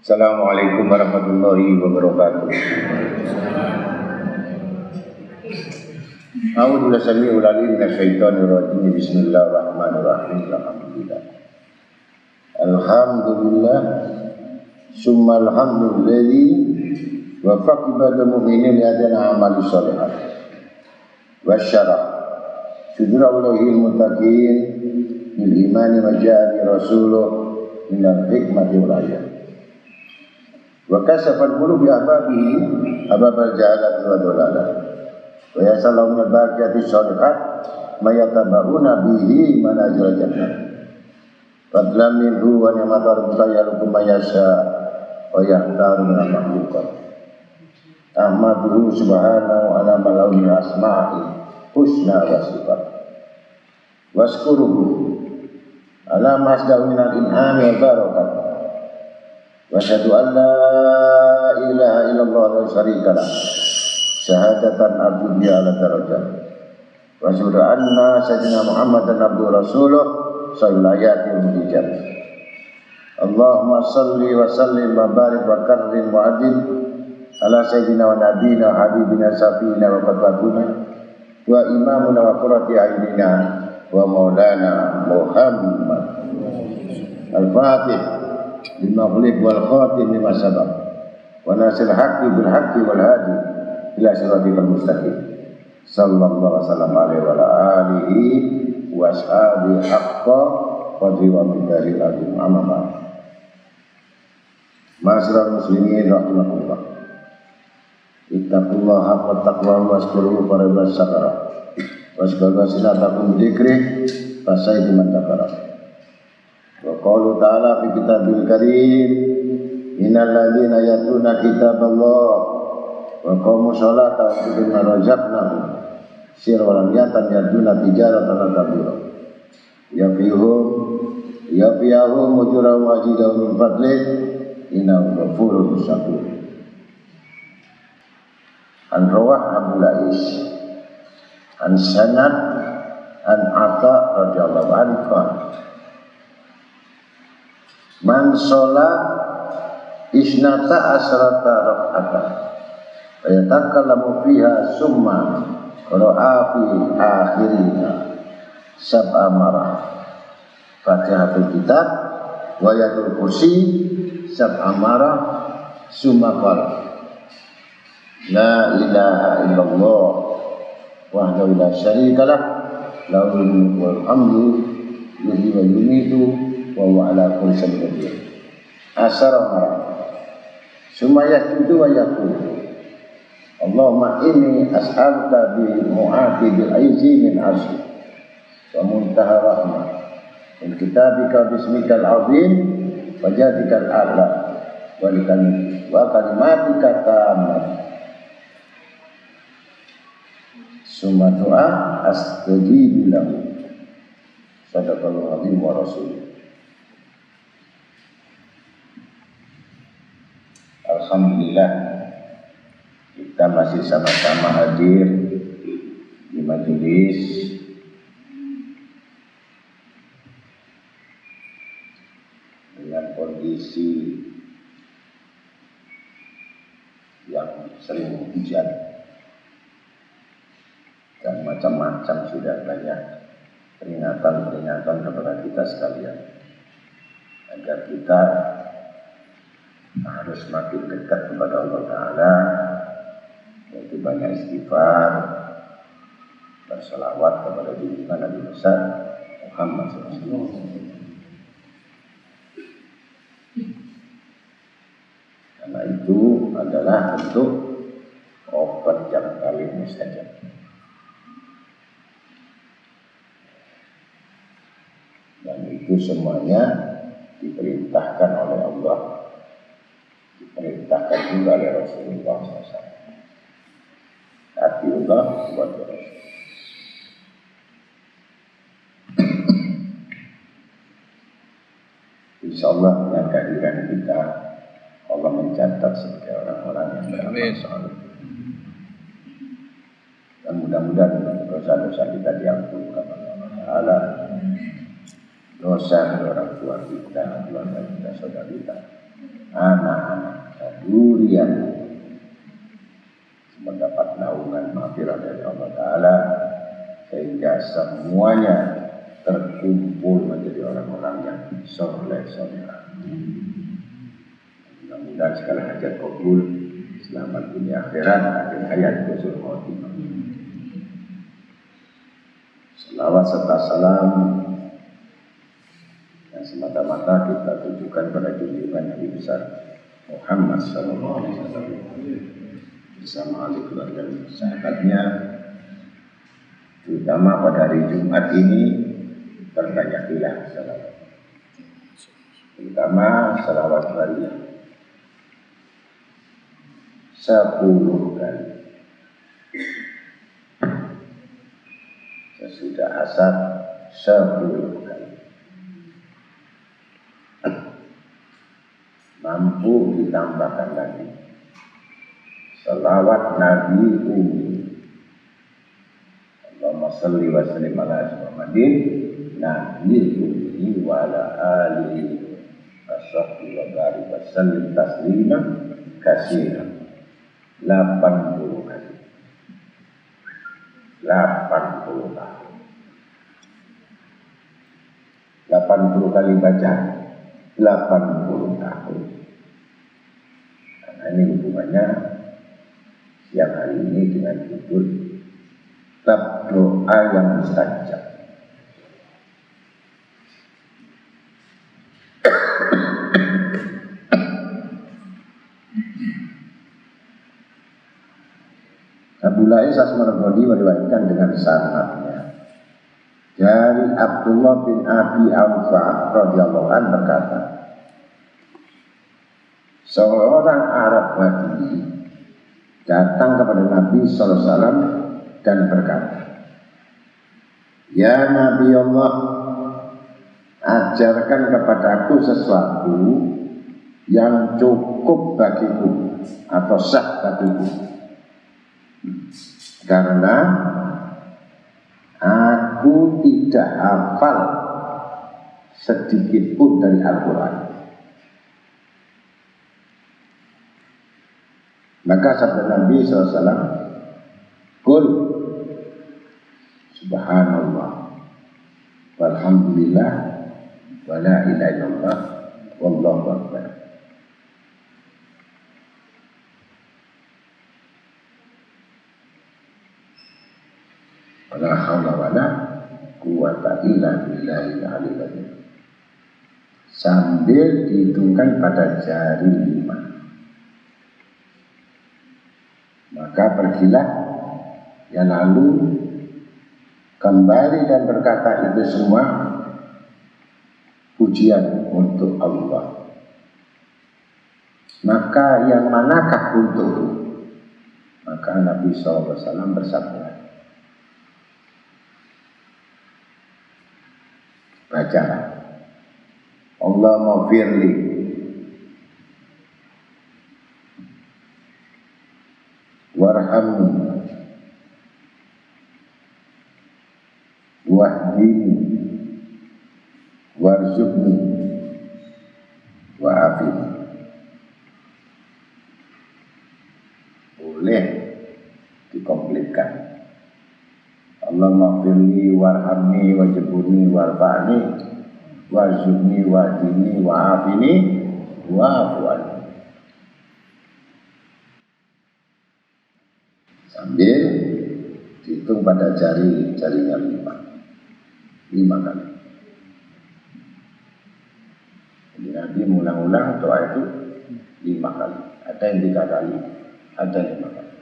Assalamualaikum warahmatullahi wabarakatuh. A'udzu billahi minasyaitonir rajim. Bismillahirrahmanirrahim. Alhamdulillah. Alhamdulillah. Summa alhamdulillah wa faqibal mu'minin yadana amali sholihat. Wasyarah sudra ulahil muttaqin bil imani wa ja'i rasuluh minal hikmati wal ayat. Wa kasafal qulubi ahbabihi ahbabal jahalati wa dalalah. Wa yasallahu min al-baqiyati sholihat ma yatabahuna bihi manazil jannah. Fadlan minhu wa ni'matan rabbuka yalukum ma yasha wa yahtaru min al-makhluqat. Ahmaduhu subhanahu ala malawi asma'i husna wa sifat. Waskuruhu ala masdahu min al-in'ami wa barakat. Wa asyhadu an la ilaha illallah la syarika lah syahadatan abdu biha ala darajat. Wa asyhadu anna sayyidina Muhammadan abduhu rasuluh sallallahu alaihi wasallam. Allahumma salli wa sallim wa barik wa karrim wa adil ala sayyidina wa nabiyina habibina safina wa qadwatuna wa imamuna wa qurrati a'yunina wa maulana Muhammad al-Fatih lima ghalib wal khatim lima sabaq wa nasil haqqi bil haqqi wal hadi ila siratikal mustaqim sallallahu alaihi wa alihi wa ashabi haqqa qadri wa miqdaril azim. Amma ba'd. Ma'asyiral muslimin rahimakumullah. Ittaqullaha haqqa taqwa waskuruhu faribas sakara wasbaga sinatakum dzikrih fasaidu man takara. Wa qalu ta'ala fi kitabil karim innal ladzina yatluna kitaballah wa qamu sholata wa mimma razaqnahum sirran yatan yaduna tijaratan tabura yafihum ujurahum wajidahum min fadlih innahu ghafurun syakur. An rawah Abu Lais an Sanad an Atta radhiyallahu anhu man sholat isnata asrata rak'atan wa yatakallamu fiha summa qara'a fi akhirina sab'a marah Fatihatul Kitab wa ayatul kursi sab'a marah summa qala la ilaha illallah wahdahu la syarika lah lahul mulku wal hamdu yuhyi wa yumiitu wa huwa ala kulli syai'in qadir. Asyara marah summa yasjudu wa yaqul Allahumma inni as'aluka bi mu'aqibil aizi min arsy wa muntaha rahmah min kitabika bismikal azim wa jadikal a'la wa kalimatika tammat. Summa doa astajibu lahu. Sadaqallahu azim wa rasul. Alhamdulillah, kita masih sama-sama hadir di majelis dengan kondisi yang sering hujan dan macam-macam sudah banyak peringatan-peringatan kepada kita sekalian agar kita harus makin dekat kepada Allah Ta'ala, yaitu banyak istighfar, berselawat kepada junjungan Nabi besar Muhammad SAW. Karena itu adalah bentuk obat yang paling mustajab. Dan itu semuanya diperintahkan oleh Allah, diperintahkan juga oleh Rasulullah SAW. Hati Allah buat Rasul. Insya Allah dengan kehadiran kita, Allah mencatat sebagai orang-orang yang beramal saleh. Dan mudah-mudahan dosa-dosa kita diampunkan oleh Allah Ta'ala. Dosa orang tua kita, keluarga kita, saudara kita, anak-anak, durian, mendapat naungan maghfirah dari Allah Ta'ala, sehingga semuanya terkumpul menjadi orang-orang yang soleh-soleh. Mudah-mudahan segala hajat kabul, selamat dunia akhirat, akhir hayat husnul khotimah. Salawat serta salam yang semata-mata kita tujukan pada junjungan Nabi besar Muhammad SAW bersama ahli keluarga dan sahabatnya, terutama pada hari Jumat ini berbanyakilah salawat, terutama salawat bariyah 10 kali sesudah asar, 10 kali. Mampu ditambahkan lagi salawat Nabi Umi, Allahumma salli wa sallim ala Muhammadin Nabi Umi wa ala alihi wa sahbihi wa barik wa sallim tasliman katsiran 80 kali. 80 kali. 80 kali baca 80 tahun. Karena ini hubungannya siang hari ini dengan judul bab doa yang mustajab. Abdullah As-Marghodi meriwayatkan dengan sanadnya dari Abdullah bin Abi Aufa radhiyallahu anhu berkata, seorang Arab Badui datang kepada Nabi SAW dan berkata, "Ya Nabi Allah, ajarkan kepadaku sesuatu yang cukup bagiku atau sah bagiku, karena aku tidak hafal sedikit pun dari Al-Quran." Maka sabda Nabi SAW, "Qul subhanallah walhamdulillah wa la ilaha illallah wallahu akbar." Wala haula wala quwwata illa billahil aliyyil azim. Sambil dihitungkan pada jari 5. Maka pergilah ya, lalu kembali dan berkata itu semua pujian untuk Allah. Maka yang manakah untukku? Maka Nabi SAW bersabda, baca Allahumma firli warhamni wahdini warzuqni wa'afini. Boleh dikomplitkan. Allahumma firli warhamni wajburni warfa'ni warzuqni wahdini wa'afini wa'afu anni. Sambil dihitung pada jarinya 5 kali. Jadi Nabi mengulang-ulang doa itu 5 kali. Ada yang 3 kali, ada yang 5 kali.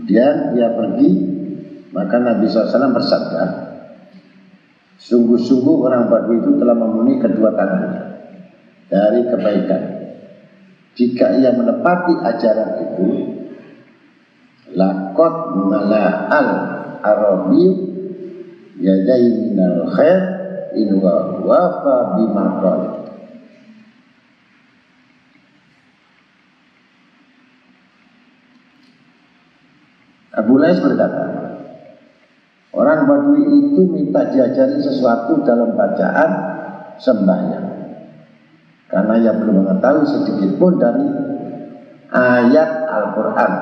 Kemudian dia pergi, maka Nabi SAW bersabda, sungguh-sungguh orang Badui itu telah memenuhi kedua tangannya dari kebaikan. Jika ia menepati ajaran itu, laqad mala'al arabiy yadai minal khair in wa wafa bima qala. Abu Lais berkata, orang Badui itu minta diajari sesuatu dalam bacaan sembahyang, karena ia belum mengetahui sedikit pun dari ayat Al-Quran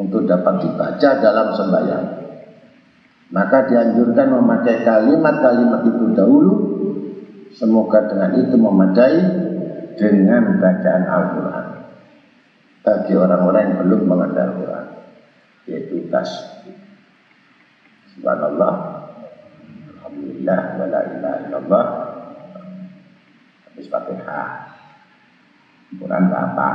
untuk dapat dibaca dalam sembahyang. Maka dianjurkan memakai kalimat-kalimat itu dahulu, semoga dengan itu memadai dengan bacaan Al-Quran bagi orang-orang yang belum mengenal Al-Quran, yaitu tasbih, subhanallah, alhamdulillah, wa la ilaha illallah, habis Fatihah, Quran apa?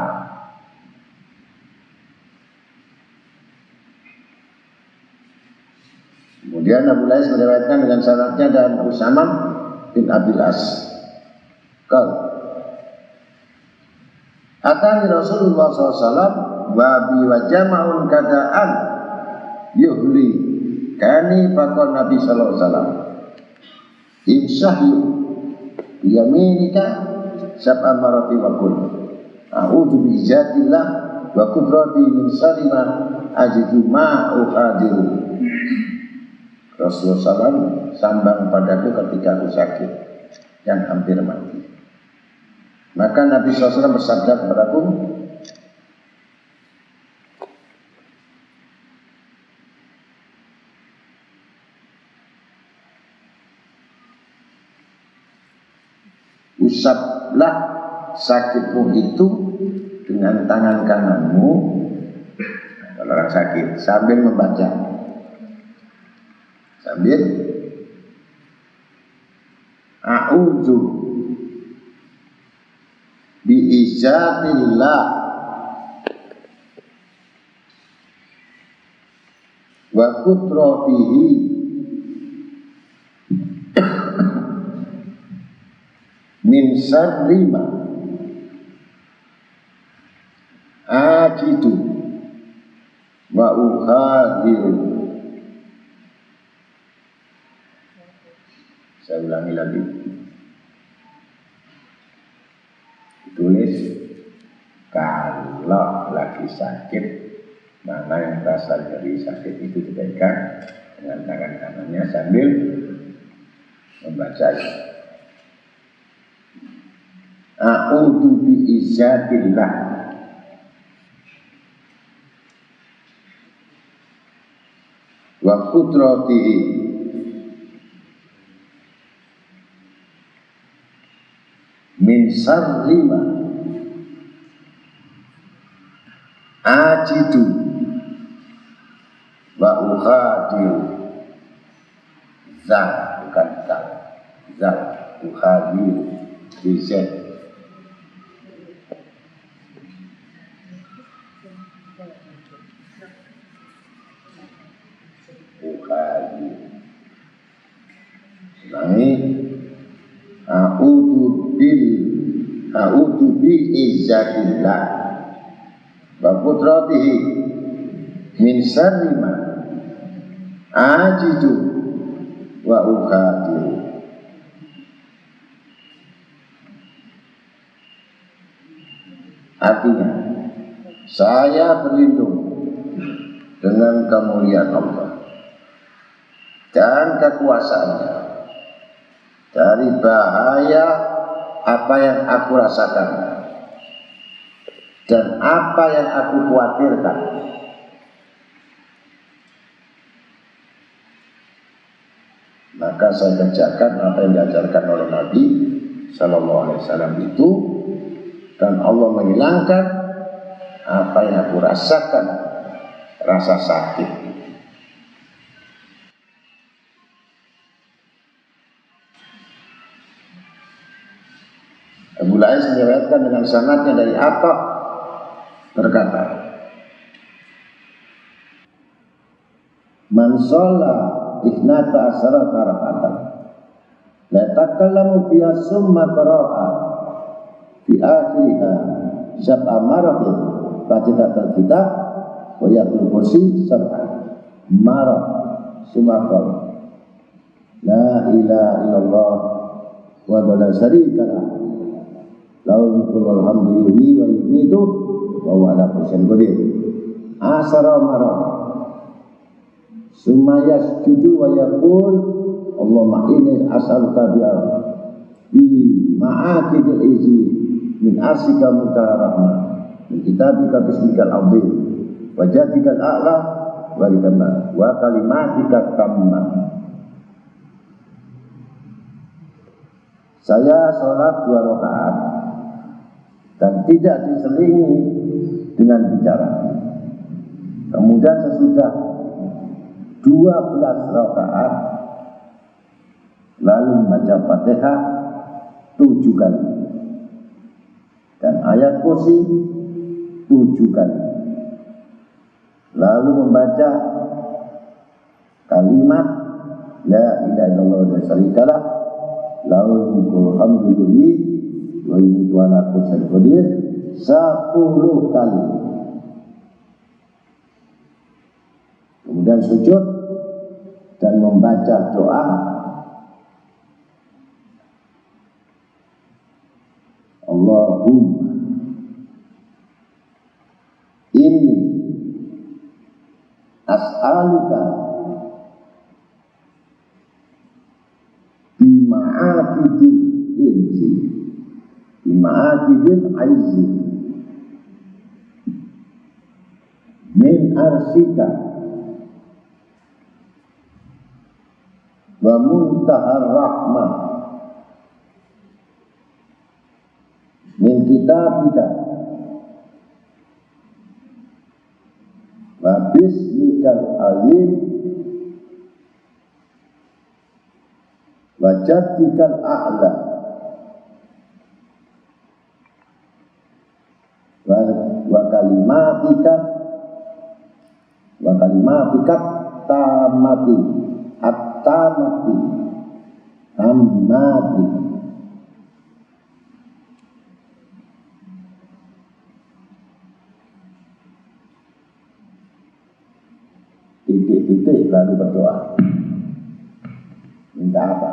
Kemudian Abu Lais meriwayatkan dengan sanadnya dan Usama bin Abil As. Qal atani Rasulullah SAW wa bi wa jama'un kadaan yuhli kani faqala Nabi sallallahu alaihi wasallam imsahyu biyaminika sab'a marati wa qul a'udzu bi izatillah wa qudrati min syarri ma ajidu ma uqadiru. Rasulullah SAW sambang padaku ketika aku sakit yang hampir mati. Maka Nabi SAW bersabda kepadaku, usaplah sakitmu itu dengan tangan kananmu, kalau orang sakit, sambil membaca. Sambil a'udzu bi'izatillah wa qudratihi min syarri ma ajidu wa uhadiru. Saya ulangi lagi. Tulis, kalau lagi sakit, mana yang terasa nyeri sakit itu dipegang dengan tangan kanannya sambil membaca. A'udzu bi'izatillah wa qudratihi min syarri ma ajidu wa ukhadiru. Zal, bukan zal. Zal, ukhadiru bizat. Ukhadiru. Ulangi. A'udzu bi izzatillah wa qudratihi min syarri ma ajidu wa uqadiru. Artinya, saya berlindung dengan kemuliaan Allah dan kekuasaannya dari bahaya apa yang aku rasakan dan apa yang aku khawatirkan. Maka saya kerjakan apa yang diajarkan oleh Nabi Sallallahu Alaihi Wasallam itu, dan Allah menghilangkan apa yang aku rasakan, rasa sakit. Abu Lais meriwayatkan dengan sanadnya dari Atha berkata, man shalla ithnata asyrata raka'atan la takallamu fiha summa qara'a fi akhiriha sab'a maratin fatihatul kitab wa yatul kursi sab'a marat summa qala la ilaha illallah wa la syarika lah lahul mulku wal hamdu yuhyi wa yumiitu wa huwa ala kulli syai'in qadir asara marat summa yasjudu wa yaqul Allahumma inni as'aluka bi ma'akidil izi min arsika muntaha rahmah min kitabika bismikal azim wa jadikal a'la wa kalimatika tammah. Saya sholat 2 rakaat dan tidak diselingi dengan bicara. Kemudian sesudah 12 rakaat lalu membaca Fatihah 7 kali dan ayat kursi 7 kali, lalu membaca kalimat la ilaha illallah wa la syarika lah lahul mulku wal hamdu yuhyi wa yumiitu wa ala kulli syai'in qadir 10 kali. Kemudian sujud dan membaca doa Allahumma inni as'aluka bima'akidil inzi bima'akidil aizi min arsika wa muntahar rahmah min kitabika wa bismikal azim wa jaddikal a'la wa kalimatika tamati at-tamati tammati. Titik-titik baru berdoa. Minta apa?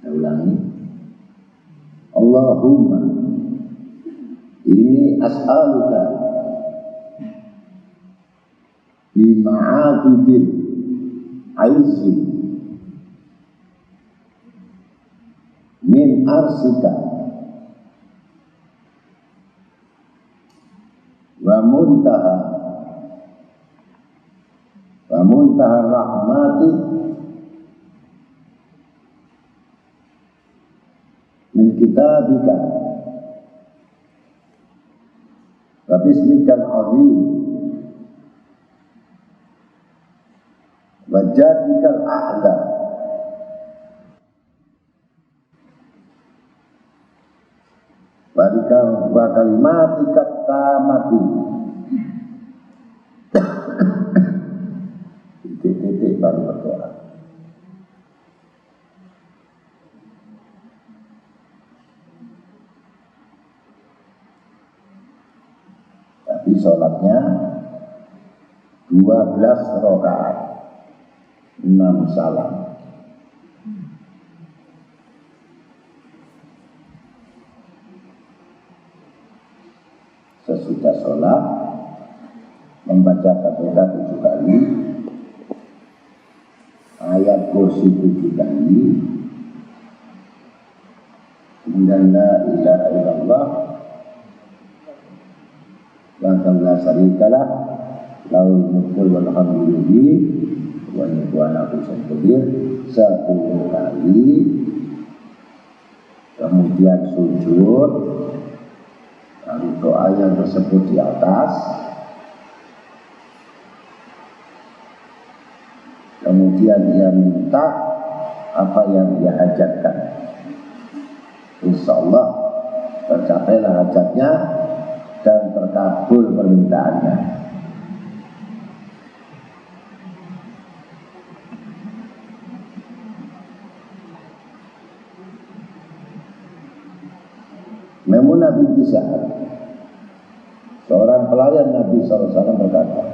Saya ulangi. Allahumma inni as'aluka bima'akidil aizi min arsika wa muntaha rahmati min kitabika wa bismikal azim wa jadikal a'la wa kalimatika tamati. Titik-titik baru berdoa. Tapi sholatnya 12 rakaat 6 salam. Sesudah sholat membaca Fatihah 7 kali, ayat kursi 7 kali, kemudian la ilaha illallah wa syarikalah lahul mulku wal hamdu wa huwa ala kulli syai'in qadir 10 kali, kemudian sujud lalu doa yang tersebut di atas, kemudian ia minta apa yang ia hajatkan, insya Allah tercapailah hajatnya dan terkabul permintaannya. Maimunah binti Sa'ad, seorang pelayan Nabi SAW berkata,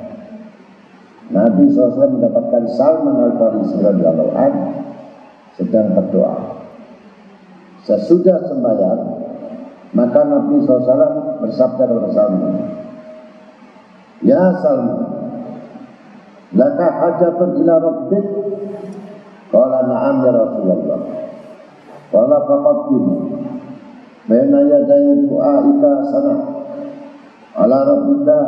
Nabi SAW mendapatkan Salman Al-Farisi radhiyallahu anhu sedang berdoa. Sesudah sembahyang, maka Nabi SAW bersabda kepada Salman, Ya Salman, laka hajatun ila rabbik? Qala na'am ya Rasulullah. Qala faqaddim baina yaday du'aika sana ala rabbika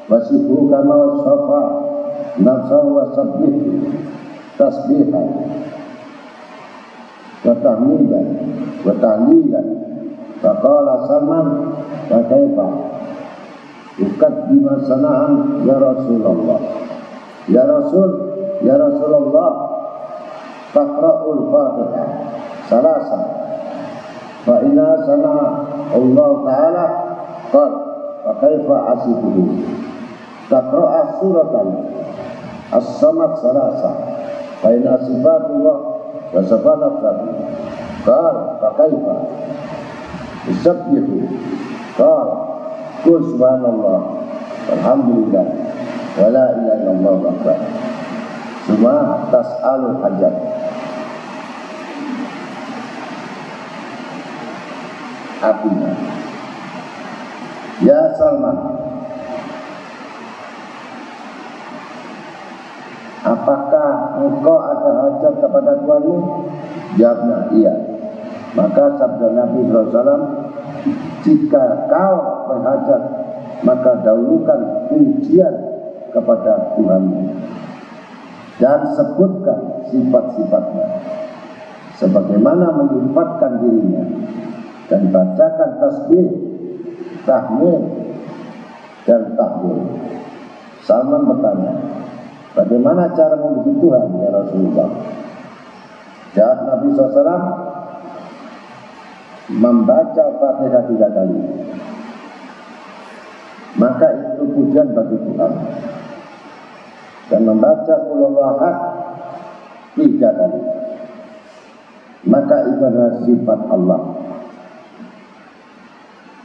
wasifu kama wasafa nafsa wa sabbih tasbihan wa tahmidan wa tahlilan. Faqala Salman wa kaifa uqaddimu sana'an ya Rasulullah. Ya Rasulullah, faqra'ul Fatihah salasa fa inna sana'a Allah Ta'ala qal fa kaifa asibuhu taqra'a suratan as-samad salasa fa inna sifatullah wa sifatatu qal fa kaifa yusabbihu qal qul subhanallah walhamdulillah wa la ilaha illallah akbar. Semua tas'alul hajat. Artinya, ya Salman, apakah engkau ada hajat kepada Tuhanmu? Jawabnya, iya. Maka sabda Nabi SAW, jika kau berhajat, maka dahulukan pujian kepada Tuhanmu dan sebutkan sifat-sifatnya sebagaimana menyifatkan dirinya, dan bacakan tasbih, tahmid, dan tahlil. Salman bertanya, bagaimana cara memuji Tuhan ya Rasulullah? Jawab Nabi SAW, membaca Fatihah 3 kali, maka itu pujian bagi Tuhan. Dan membaca Qul Huwallahu Ahad 3 kali, maka itu adalah sifat Allah.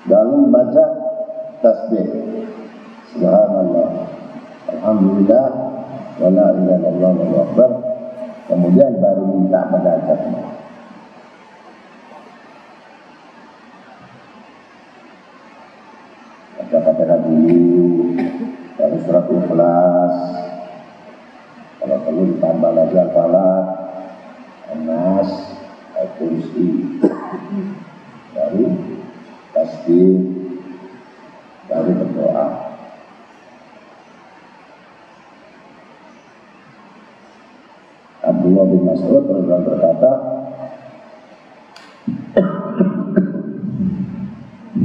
Lalu membaca tasbih subhanallah alhamdulillah wa la ilaha illallah wallahu akbar, kemudian baru minta pada hajatnya. Baca Fatihah dulu, baru surat Ikhlas, kalau perlu ditambah lagi Al-Falaq, An-Nas, Al-Kursi, baru tasbih, baru berdoa. Abdullah bin Mas'ud berkata,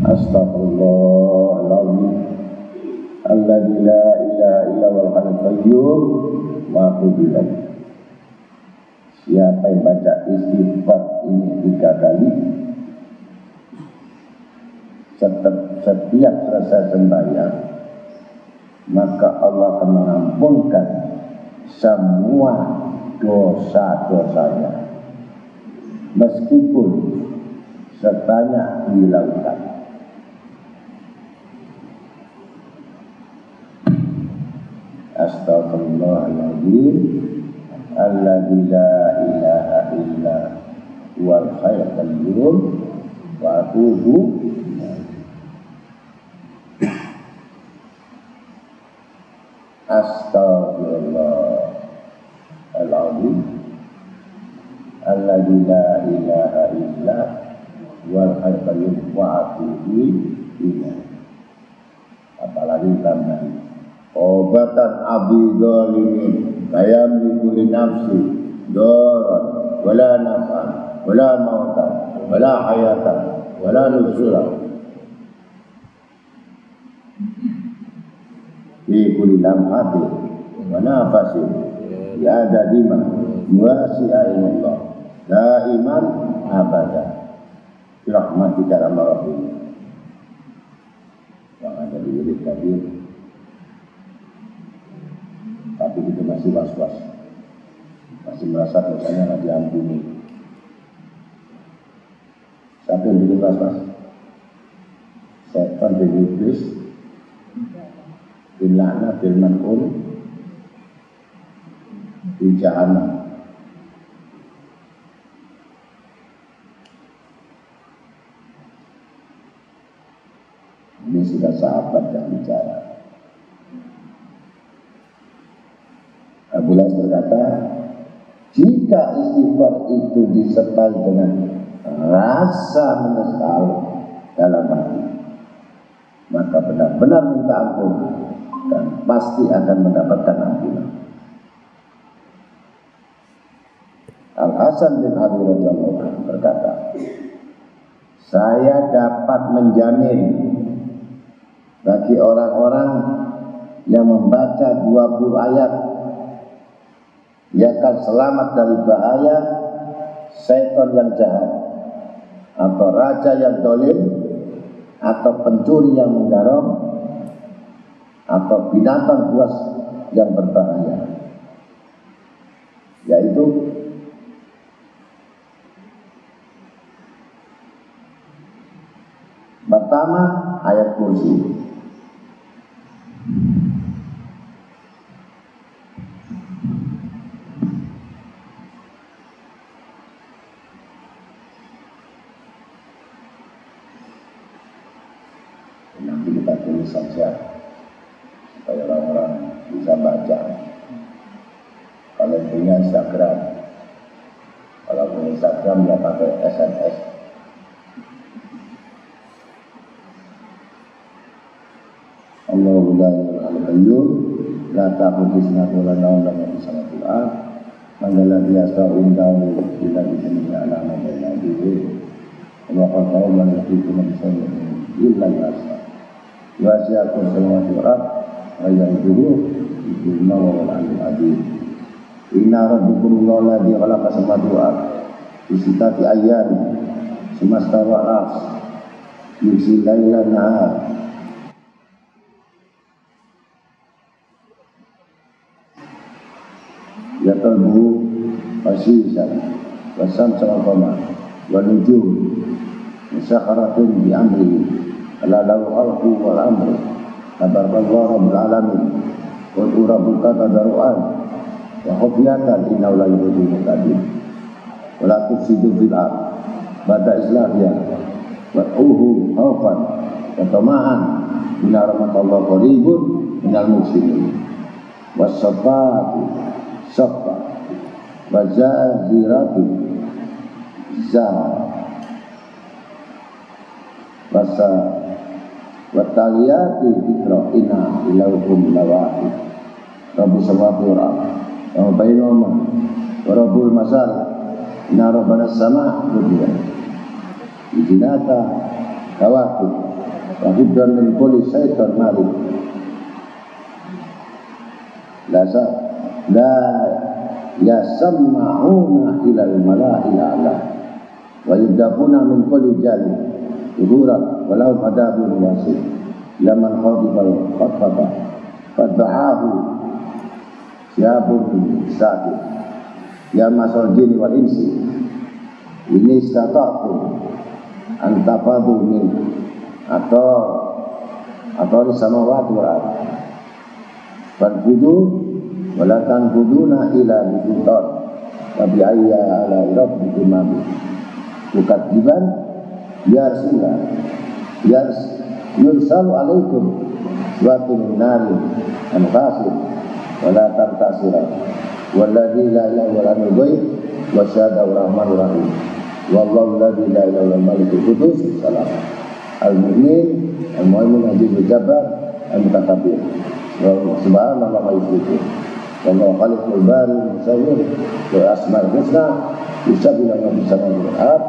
Astaghfirullahaladzim alladzi la ilaha illa huwal hayyul qayyum wa atubu ilaih. Siapa yang baca istighfar ini 3 kali, setiap selesai sembahyang, maka Allah akan mengampunkan semua dosa-dosanya, meskipun sebanyak di lautan. Astaghfirullahaladzim alladzi la ilaha illa huwal hayyul qayyum wa atubu Astaghfirullahaladzim alladzi la ilaha illa wal hayyul qayyum illa. Apalagi tambahan obatan abi zalimin kayam likuli nafsi darat wala naf'an wala mautan wala hayatan wala nusura fi kulli lamhati wa nafasin ya dadima wasi'ainullah la iman abada rahmatika rahmatin yang ada di wirid kabir. Tapi kita masih was-was, masih merasa dosanya nggak diampuni. Siapa yang bikin was-was? Setan bin iblis, bin la'na bin mal'un, bin jahannam. Ini sudah sahabat yang bicara. Abu Lais berkata, jika istighfar itu disertai dengan rasa menyesal dalam hati, maka benar-benar minta ampun dan pasti akan mendapatkan ampunan. Al-Hasan bin Ali radhiyallahu anhu berkata, saya dapat menjamin bagi orang-orang yang membaca 20 ayat ia akan selamat dari bahaya setan yang jahat atau raja yang dolim atau pencuri yang menggarong atau binatang buas yang berbahaya, yaitu pertama ayat kursi. Nanti kita tulis saja supaya orang-orang bisa baca. Kalau punya Instagram, kalau punya Instagram ya pakai SMS. Allahu la ilaha illa la ta'khudhuhu sinatun wa la nawm lahu ma fis samawati wal ardh man alladhi yashfa'u indahu illa bi idhnihi ya'lamu ma bayna aydihim wa ma khalfahum wa la yuhituna bi shay'in illa bima sha'a wasi'a samawati wal ardh wa ya'udzuhu bima huwa al-'aliyyul 'azim. Inna rabbakum alladhi khalaqa samawati wal ardh fi sittati ayyamin tsumma istawa 'ala al-'arsy yughshil laila an-nahar yatalbu fasisan wasam sama koma wanujum musakharatun bi amri ala lahu khalqu wal amri tabarakallahu rabbul alamin wa rabbuka tadarruan wa khufyatan innahu la yuhibbul mu'tadin wa la tufsidu fil ardh ba'da islahiha wa uhu khawfan wa tama'an inna rahmatallahi qaribun minal muhsinin was-safatu safa wazaziratu zahar wasa wataliyati ikra'ina ilauhum lawahid Rabbu samawati wal ardh wa bainahuma wa rabbul masal inna rabbana sama' dunia ijinata kawakib wa hibdan min kulli syaitan malik la yasama'una ilal mala'il a'la wa yudafuna min kulli jali uhuran walau hadabun wasi laman khadibal khatfata fadba'ahu siabun sa'id ya masal jini wal insi ini stata'tu antafadu min atau di samawati wal ardh fanfudu wala tanfuduna ila bisultan wa bi ayya ala rabbikum mabud tukadziban yarsila yursalu alaikum suatu nari anfasil wala tartasira walladzi la ilaha illa huwa wa syahadahu rahmanur rahim. Wallahu la ilaha illa huwal malikul qudus salam. Al-mu'min al-mu'min azizul jabbar al-mutakabbir. Subhanallah wa yusbihu. Wallahu khaliqul bari musawwir wa asmaul husna yusabbihu lahu bisama'il ard.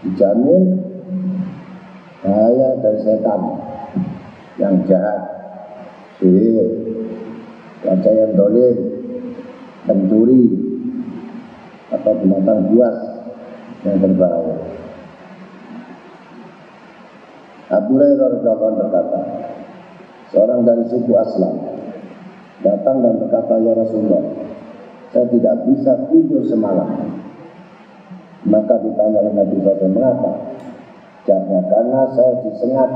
Dijamin bahaya dari setan yang jahat, sihir, raja yang dolim, pencuri, atau binatang buas yang berbahaya. Abu Hurairah radhiyallahu anhu berkata, seorang dari suku Aslam datang dan berkata, ya Rasulullah, saya tidak bisa tidur semalam. Maka ditanya oleh Nabi SAW, mengapa? Karena saya disengat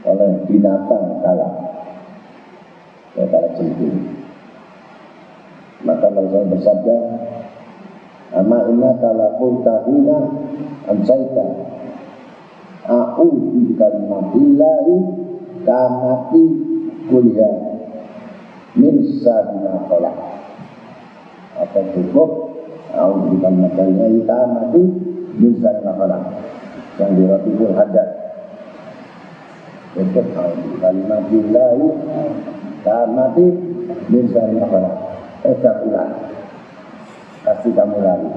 oleh binatang kala, kala jengking. Maka Nabi SAW bersabda, ama inna kala qulta hina amsaita a'udhu kalimatillahi kamati kuliah min sabina kolak. Apa cukup a'udhu kalimatillahi kamati min sabina kolak yang dirapikul hadat. Cukup a'udhu kalimatillahi kamati min sabina kolak. Pulang, kasih kamu lari.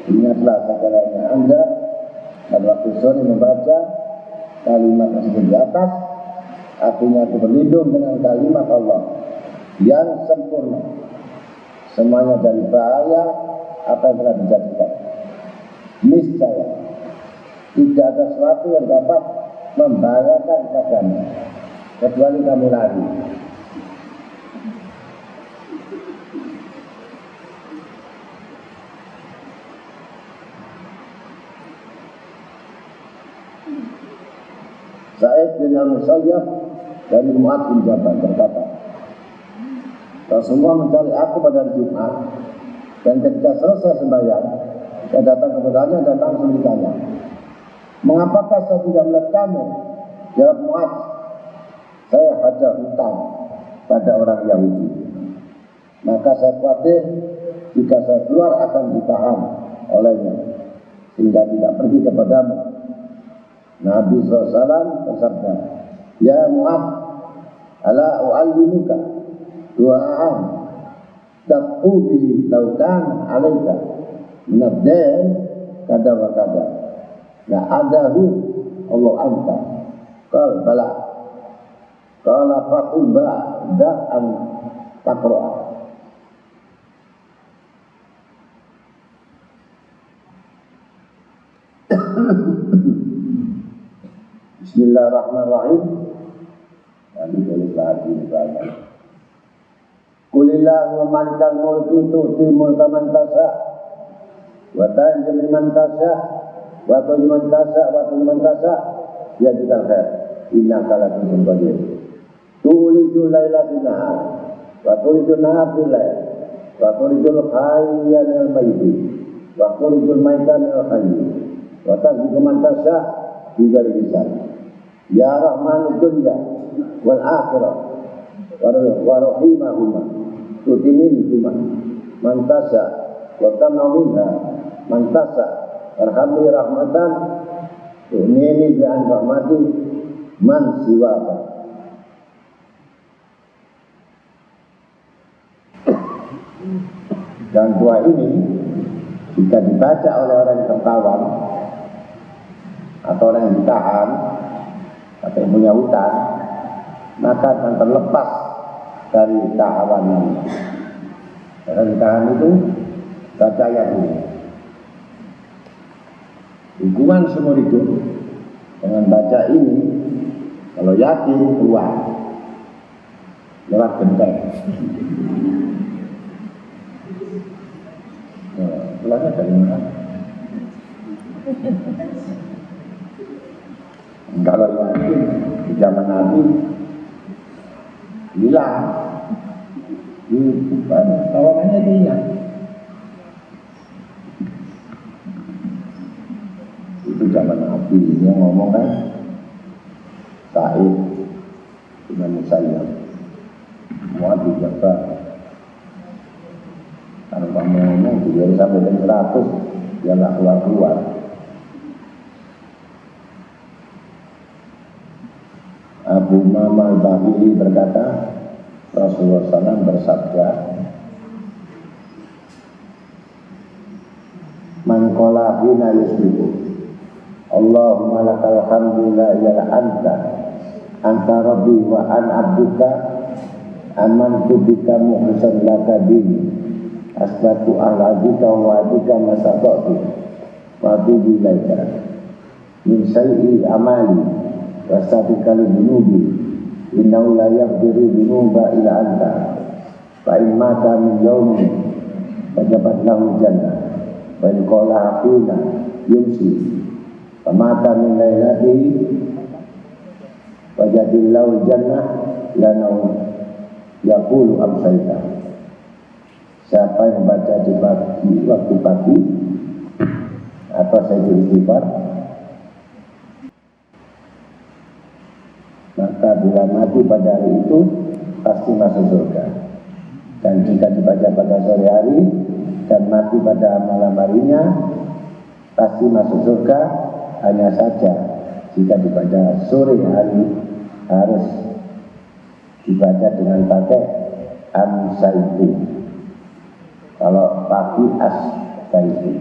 Ingatlah segalanya Anda pada waktu sore membaca kalimat tersebut di atas. Artinya itu berlindung dengan kalimat Allah yang sempurna, semuanya dari bahaya apa yang telah dijadikan. Niscaya tidak ada sesuatu yang dapat membahayakan padamu kecuali kamu lari. Sa'id bin al-Musayyab dari Mu'adz bin Jabal berkata, Rasulullah mencari aku pada hari Jumat, dan ketika selesai sembahyang, saya datang kepadanya dan langsung ditanya, mengapakah saya tidak melihat kamu? Jawab Mu'adz, saya ada hutang pada orang Yahudi. Maka saya khawatir jika saya keluar akan ditahan olehnya, sehingga tidak pergi kepadamu. Nabi SAW bersabda, ya Mu'adz, ala u'allimuka du'a'an taqudi lautan alaika minad-dain kada wa kada la adahu Allah anta. Qala bala. Qala fatuba da'an taqra'a. Bismillahirrahmanirrahim. Nabi tulislah hati ini banyak. Kulillahu malikal mulki tu'ti mulka man tasha wa tanzi'u man tasha wa tu'izzu man tasha wa tu'izzu man tasha biyadikal khair innaka ala kulli syai'in qadir. Tu'liju laila bin nahar wa tu'liju nahar bil lail wa tu'lijul hayya minal mayyit wa tu'lijul mayyita minal hayy wa tanzi'u man tasha bi ghairi hisab. Ya Rahman dunya wal akhirah wa rahimahuma tutimin huma man tasha wa tamna'uha man tasha arhamni rahmatan tu'nini bi'an rahmati man siwaka. Dan doa ini jika dibaca oleh orang yang tertawan atau orang yang ditahan atau yang punya hutang, maka akan terlepas dari tahanan. Karena ditahan itu baca ayat ini. Hukuman seumur hidup dengan baca ini, kalau yakin keluar lewat genteng. Keluarnya dari mana? Kalau yakin di zaman Nabi hilang. Kawanannya itu hilang. Itu zaman Nabi yang ngomong kan, Sa'id Imam Musayyab, Mu'adz bin Jabal. Kalau kamu ngomong juga sampai jam 100, dia nggak keluar-keluar. Abu Umam al-Bahili berkata, Rasulullah SAW bersabda, Man qala hina yusbihu Allahumma lakal hamdu la ilaha anta rabbi wa an abduka amantu bika muhlisan laka dini asbatu al-adika wa adika masabatu wa tubu ilaika min sayyi amali wa sabiqal dunubi innahu la yaghfiru dunuba ila anta fa in mata min yawmin fajabat lahu jannah wa in qala hafina yumsi fa mata min lailatihi wajadillahu jannah lanau yaqulu amsaita. Siapa yang baca di pagi, waktu pagi atau saya istighfar, maka bila mati pada hari itu pasti masuk surga. Dan jika dibaca pada sore hari dan mati pada malam harinya pasti masuk surga. Hanya saja jika dibaca sore hari harus dibaca dengan pakai amsaitu. Kalau pagi asbaitu.